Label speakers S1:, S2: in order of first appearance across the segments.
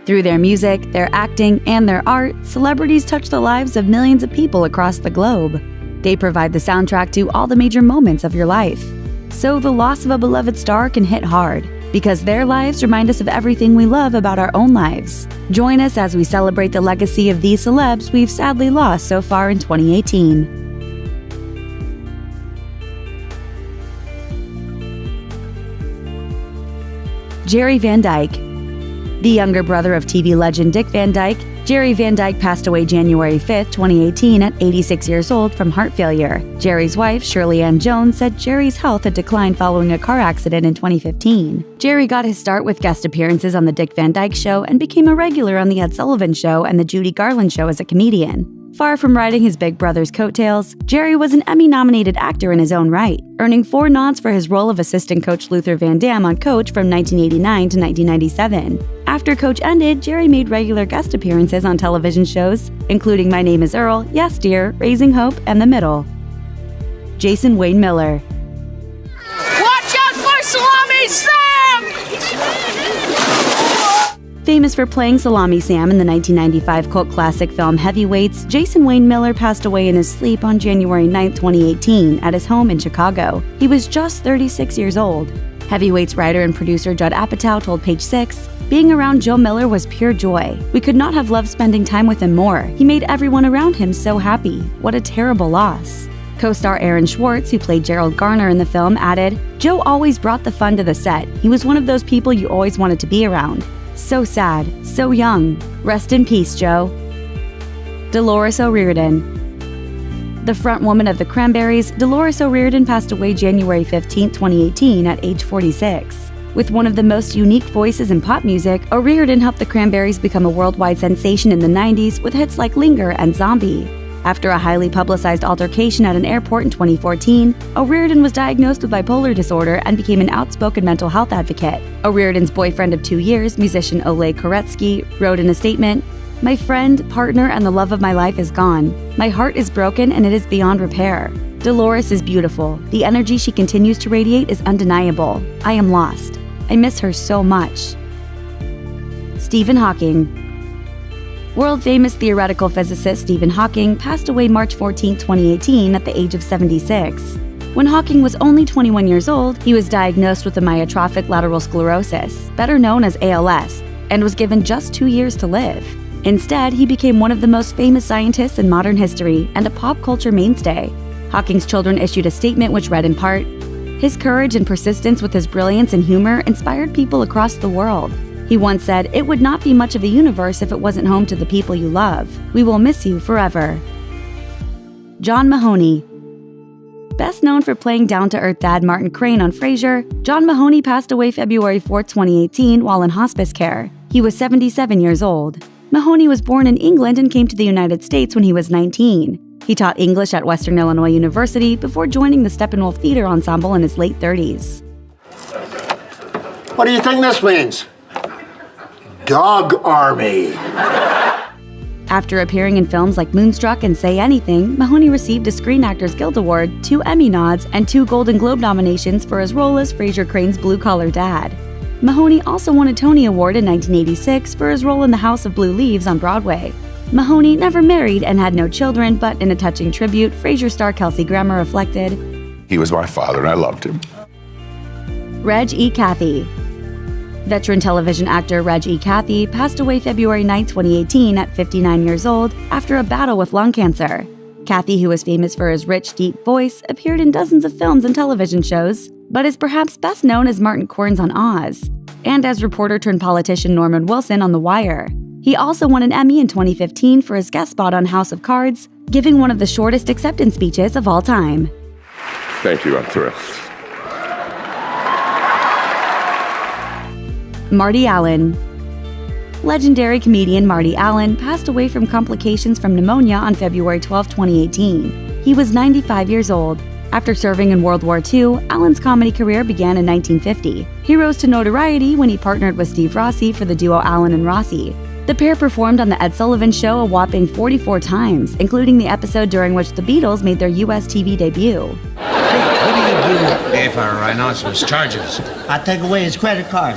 S1: Through their music, their acting, and their art, celebrities touch the lives of millions of people across the globe. They provide the soundtrack to all the major moments of your life. So the loss of a beloved star can hit hard, because their lives remind us of everything we love about our own lives. Join us as we celebrate the legacy of these celebs we've sadly lost so far in 2018. Jerry Van Dyke. The younger brother of TV legend Dick Van Dyke, Jerry Van Dyke passed away January 5, 2018 at 86 years old from heart failure. Jerry's wife, Shirley Ann Jones, said Jerry's health had declined following a car accident in 2015. Jerry got his start with guest appearances on The Dick Van Dyke Show and became a regular on The Ed Sullivan Show and The Judy Garland Show as a comedian. Far from riding his big brother's coattails, Jerry was an Emmy-nominated actor in his own right, earning 4 nods for his role of assistant coach Luther Van Dam on Coach from 1989 to 1997. After Coach ended, Jerry made regular guest appearances on television shows, including My Name is Earl, Yes Dear, Raising Hope, and The Middle. Jason Wayne Miller.
S2: Watch out for Salami Sam!
S1: Famous for playing Salami Sam in the 1995 cult classic film Heavyweights, Jason Wayne Miller passed away in his sleep on January 9, 2018, at his home in Chicago. He was just 36 years old. Heavyweights writer and producer Judd Apatow told Page Six, "Being around Joe Miller was pure joy. We could not have loved spending time with him more. He made everyone around him so happy. What a terrible loss." Co-star Aaron Schwartz, who played Gerald Garner in the film, added, "Joe always brought the fun to the set. He was one of those people you always wanted to be around. So sad, so young. Rest in peace, Joe." Dolores O'Riordan. The frontwoman of the Cranberries, Dolores O'Riordan passed away January 15, 2018 at age 46. With one of the most unique voices in pop music, O'Riordan helped the Cranberries become a worldwide sensation in the 90s with hits like Linger and Zombie. After a highly publicized altercation at an airport in 2014, O'Riordan was diagnosed with bipolar disorder and became an outspoken mental health advocate. O'Riordan's boyfriend of 2 years, musician Oleg Koretsky, wrote in a statement, "My friend, partner, and the love of my life is gone. My heart is broken and it is beyond repair. Dolores is beautiful. The energy she continues to radiate is undeniable. I am lost. I miss her so much." Stephen Hawking. World-famous theoretical physicist Stephen Hawking passed away March 14, 2018 at the age of 76. When Hawking was only 21 years old, he was diagnosed with amyotrophic lateral sclerosis, better known as ALS, and was given just 2 years to live. Instead, he became one of the most famous scientists in modern history and a pop culture mainstay. Hawking's children issued a statement which read in part, "His courage and persistence with his brilliance and humor inspired people across the world. He once said, 'It would not be much of a universe if it wasn't home to the people you love. We will miss you forever.'" John Mahoney. Best known for playing down-to-earth dad Martin Crane on Frasier, John Mahoney passed away February 4, 2018 while in hospice care. He was 77 years old. Mahoney was born in England and came to the United States when he was 19. He taught English at Western Illinois University before joining the Steppenwolf Theater Ensemble in his late 30s.
S3: What do you think this means? Dog Army.
S1: After appearing in films like Moonstruck and Say Anything, Mahoney received a Screen Actors Guild Award, 2 Emmy nods, and 2 Golden Globe nominations for his role as Frasier Crane's blue-collar dad. Mahoney also won a Tony Award in 1986 for his role in The House of Blue Leaves on Broadway. Mahoney never married and had no children, but in a touching tribute, Frasier star Kelsey Grammer reflected,
S4: "He was my father and I loved him."
S1: Reg E. Cathey. Veteran television actor Reg E. Cathey passed away February 9, 2018 at 59 years old after a battle with lung cancer. Cathey, who was famous for his rich, deep voice, appeared in dozens of films and television shows, but is perhaps best known as Martin Corns on Oz, and as reporter-turned-politician Norman Wilson on The Wire. He also won an Emmy in 2015 for his guest spot on House of Cards, giving one of the shortest acceptance speeches of all time.
S4: Thank you, I'm thrilled.
S1: Marty Allen. Legendary comedian Marty Allen passed away from complications from pneumonia on February 12, 2018. He was 95 years old. After serving in World War II, Allen's comedy career began in 1950. He rose to notoriety when he partnered with Steve Rossi for the duo Allen and Rossi. The pair performed on The Ed Sullivan Show a whopping 44 times, including the episode during which the Beatles made their U.S. TV debut.
S5: What do you do if a rhinoceros charges?
S6: I take away his credit card.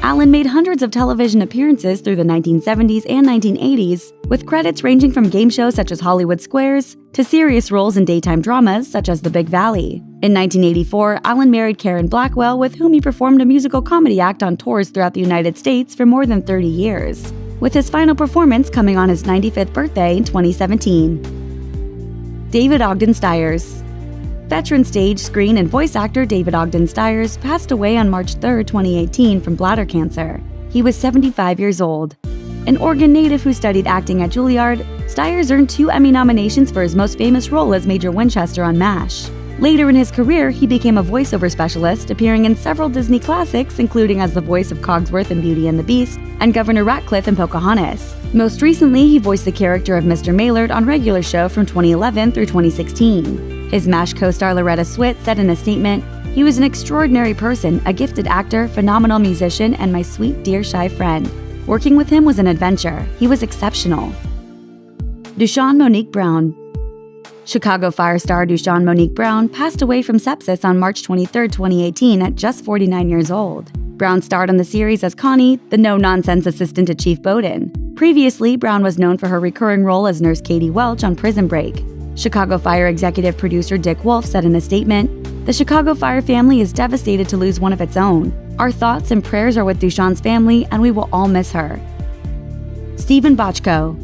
S1: Allen made hundreds of television appearances through the 1970s and 1980s, with credits ranging from game shows such as Hollywood Squares to serious roles in daytime dramas such as The Big Valley. In 1984, Allen married Karen Blackwell, with whom he performed a musical comedy act on tours throughout the United States for more than 30 years, with his final performance coming on his 95th birthday in 2017. David Ogden Stiers. Veteran stage, screen, and voice actor David Ogden Stiers passed away on March 3, 2018 from bladder cancer. He was 75 years old. An Oregon native who studied acting at Juilliard, Stiers earned 2 Emmy nominations for his most famous role as Major Winchester on MASH. Later in his career, he became a voiceover specialist, appearing in several Disney classics, including as the voice of Cogsworth in Beauty and the Beast and Governor Ratcliffe in Pocahontas. Most recently, he voiced the character of Mr. Maillard on Regular Show from 2011 through 2016. His MASH co-star Loretta Swit said in a statement, "He was an extraordinary person, a gifted actor, phenomenal musician, and my sweet, dear, shy friend. Working with him was an adventure. He was exceptional." Dushan Monique Brown. Chicago Fire star Dushan Monique Brown passed away from sepsis on March 23, 2018 at just 49 years old. Brown starred on the series as Connie, the no-nonsense assistant to Chief Bowden. Previously, Brown was known for her recurring role as Nurse Katie Welch on Prison Break. Chicago Fire executive producer Dick Wolf said in a statement, "The Chicago Fire family is devastated to lose one of its own. Our thoughts and prayers are with Dushan's family, and we will all miss her." Stephen Bochco.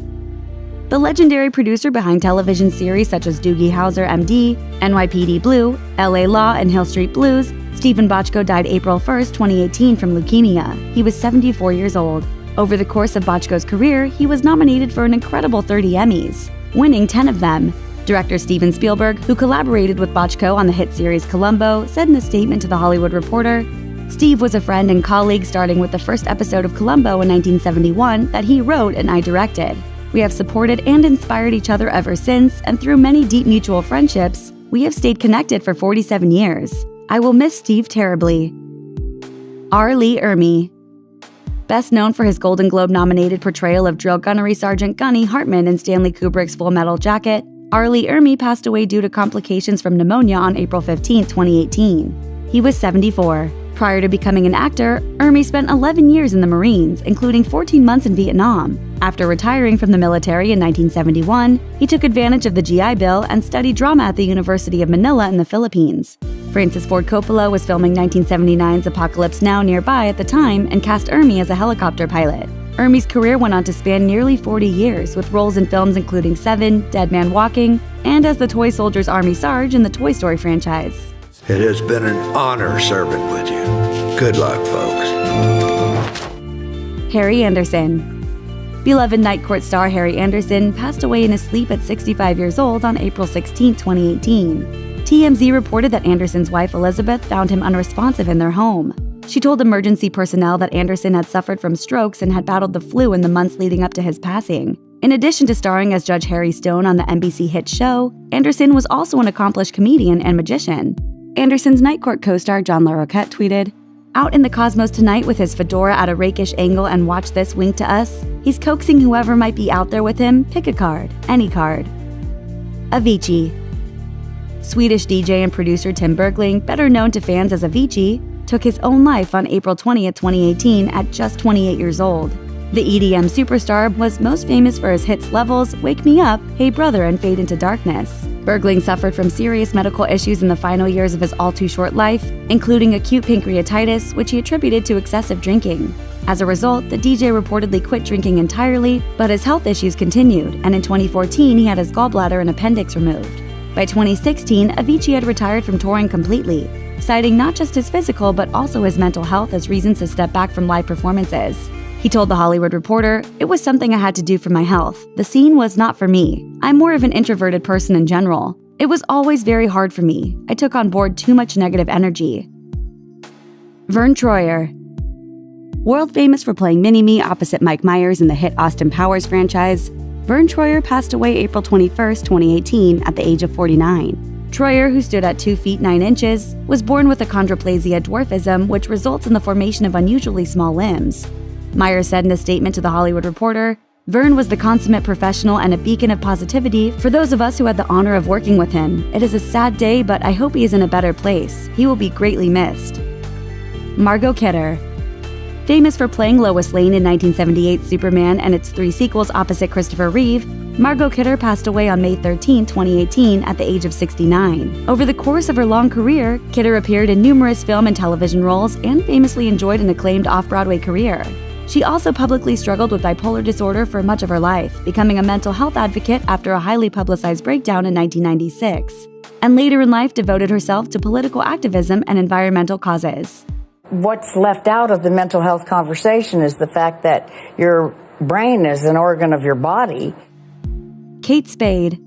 S1: The legendary producer behind television series such as Doogie Howser, MD, NYPD Blue, LA Law, and Hill Street Blues, Stephen Bochco died April 1, 2018 from leukemia. He was 74 years old. Over the course of Bochco's career, he was nominated for an incredible 30 Emmys, winning 10 of them. Director Steven Spielberg, who collaborated with Bochco on the hit series Columbo, said in a statement to The Hollywood Reporter, "Steve was a friend and colleague starting with the first episode of Columbo in 1971 that he wrote and I directed. We have supported and inspired each other ever since, and through many deep mutual friendships, we have stayed connected for 47 years. I will miss Steve terribly." R. Lee Ermey. Best known for his Golden Globe-nominated portrayal of Drill Gunnery Sergeant Gunny Hartman in Stanley Kubrick's Full Metal Jacket, R. Lee Ermey passed away due to complications from pneumonia on April 15, 2018. He was 74. Prior to becoming an actor, Ermey spent 11 years in the Marines, including 14 months in Vietnam. After retiring from the military in 1971, he took advantage of the GI Bill and studied drama at the University of Manila in the Philippines. Francis Ford Coppola was filming 1979's Apocalypse Now nearby at the time and cast Ermey as a helicopter pilot. Ermey's career went on to span nearly 40 years, with roles in films including Seven, Dead Man Walking, and as the Toy Soldiers Army Sarge in the Toy Story franchise.
S5: It has been an honor serving with you. Good luck, folks.
S1: Harry Anderson. Beloved Night Court star Harry Anderson passed away in his sleep at 65 years old on April 16, 2018. TMZ reported that Anderson's wife Elizabeth found him unresponsive in their home. She told emergency personnel that Anderson had suffered from strokes and had battled the flu in the months leading up to his passing. In addition to starring as Judge Harry Stone on the NBC hit show, Anderson was also an accomplished comedian and magician. Anderson's Night Court co-star John LaRoquette tweeted, "Out in the cosmos tonight with his fedora at a rakish angle and watch this wink to us. He's coaxing whoever might be out there with him. Pick a card. Any card." Avicii. Swedish DJ and producer Tim Bergling, better known to fans as Avicii, took his own life on April 20, 2018 at just 28 years old. The EDM superstar was most famous for his hits Levels, Wake Me Up, Hey Brother, and Fade into Darkness. Bergling suffered from serious medical issues in the final years of his all-too-short life, including acute pancreatitis, which he attributed to excessive drinking. As a result, the DJ reportedly quit drinking entirely, but his health issues continued, and in 2014 he had his gallbladder and appendix removed. By 2016, Avicii had retired from touring completely, citing not just his physical but also his mental health as reasons to step back from live performances. He told The Hollywood Reporter, "It was something I had to do for my health. The scene was not for me. I'm more of an introverted person in general. It was always very hard for me. I took on board too much negative energy." Vern Troyer. World famous for playing Mini-Me opposite Mike Myers in the hit Austin Powers franchise, Vern Troyer passed away April 21, 2018 at the age of 49. Troyer, who stood at 2 feet 9 inches, was born with achondroplasia dwarfism, which results in the formation of unusually small limbs. Myers said in a statement to The Hollywood Reporter, "Vern was the consummate professional and a beacon of positivity for those of us who had the honor of working with him. It is a sad day, but I hope he is in a better place. He will be greatly missed." Margot Kidder. Famous for playing Lois Lane in 1978's Superman and its 3 sequels opposite Christopher Reeve, Margot Kidder passed away on May 13, 2018 at the age of 69. Over the course of her long career, Kidder appeared in numerous film and television roles and famously enjoyed an acclaimed off-Broadway career. She also publicly struggled with bipolar disorder for much of her life, becoming a mental health advocate after a highly publicized breakdown in 1996, and later in life devoted herself to political activism and environmental causes.
S6: What's left out of the mental health conversation is the fact that your brain is an organ of your body.
S1: Kate Spade.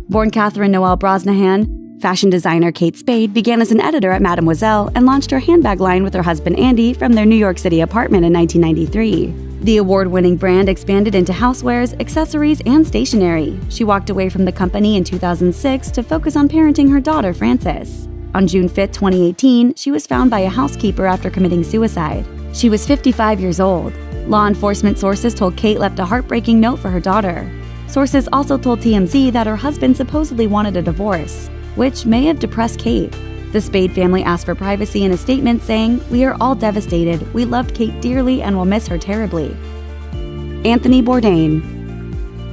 S1: Born Catherine Noel Brosnahan, fashion designer Kate Spade began as an editor at Mademoiselle and launched her handbag line with her husband Andy from their New York City apartment in 1993. The award-winning brand expanded into housewares, accessories, and stationery. She walked away from the company in 2006 to focus on parenting her daughter, Frances. On June 5, 2018, she was found by a housekeeper after committing suicide. She was 55 years old. Law enforcement sources told Kate left a heartbreaking note for her daughter. Sources also told TMZ that her husband supposedly wanted a divorce, which may have depressed Kate. The Spade family asked for privacy in a statement saying, "We are all devastated. We loved Kate dearly and will miss her terribly." Anthony Bourdain.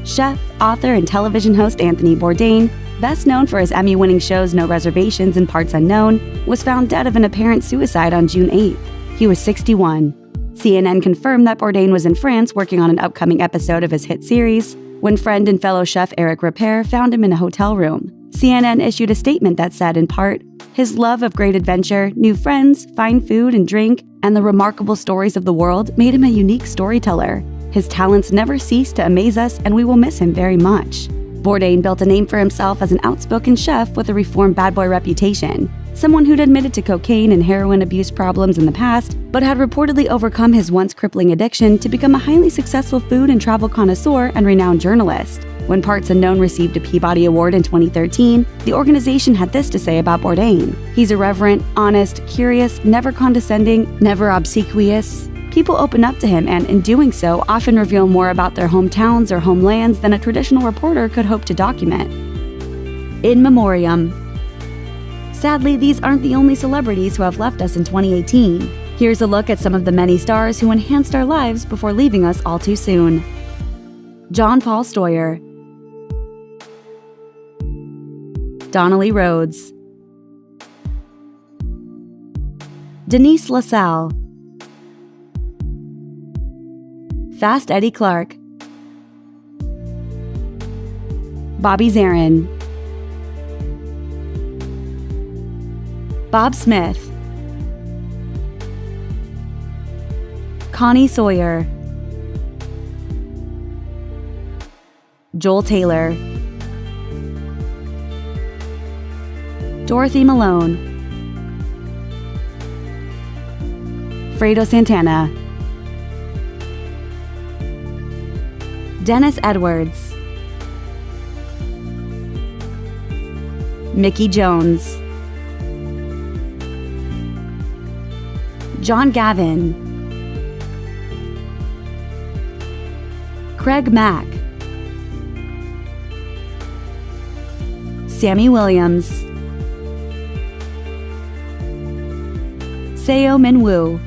S1: Chef, author, and television host Anthony Bourdain, best known for his Emmy-winning shows No Reservations and Parts Unknown, was found dead of an apparent suicide on June 8th. He was 61. CNN confirmed that Bourdain was in France working on an upcoming episode of his hit series when friend and fellow chef Eric Ripert found him in a hotel room. CNN issued a statement that said, in part, "His love of great adventure, new friends, fine food and drink, and the remarkable stories of the world made him a unique storyteller. His talents never cease to amaze us, and we will miss him very much." Bourdain built a name for himself as an outspoken chef with a reformed bad boy reputation, someone who'd admitted to cocaine and heroin abuse problems in the past, but had reportedly overcome his once crippling addiction to become a highly successful food and travel connoisseur and renowned journalist. When Parts Unknown received a Peabody Award in 2013, the organization had this to say about Bourdain: "He's irreverent, honest, curious, never condescending, never obsequious. People open up to him and, in doing so, often reveal more about their hometowns or homelands than a traditional reporter could hope to document." In memoriam. Sadly, these aren't the only celebrities who have left us in 2018. Here's a look at some of the many stars who enhanced our lives before leaving us all too soon. John Paul Stoyer. Donnelly Rhodes. Denise LaSalle. Fast Eddie Clark. Bobby Zarin. Bob Smith. Connie Sawyer. Joel Taylor. Dorothy Malone. Fredo Santana. Dennis Edwards. Mickey Jones. John Gavin. Craig Mack. Sammy Williams. Seo Min Woo.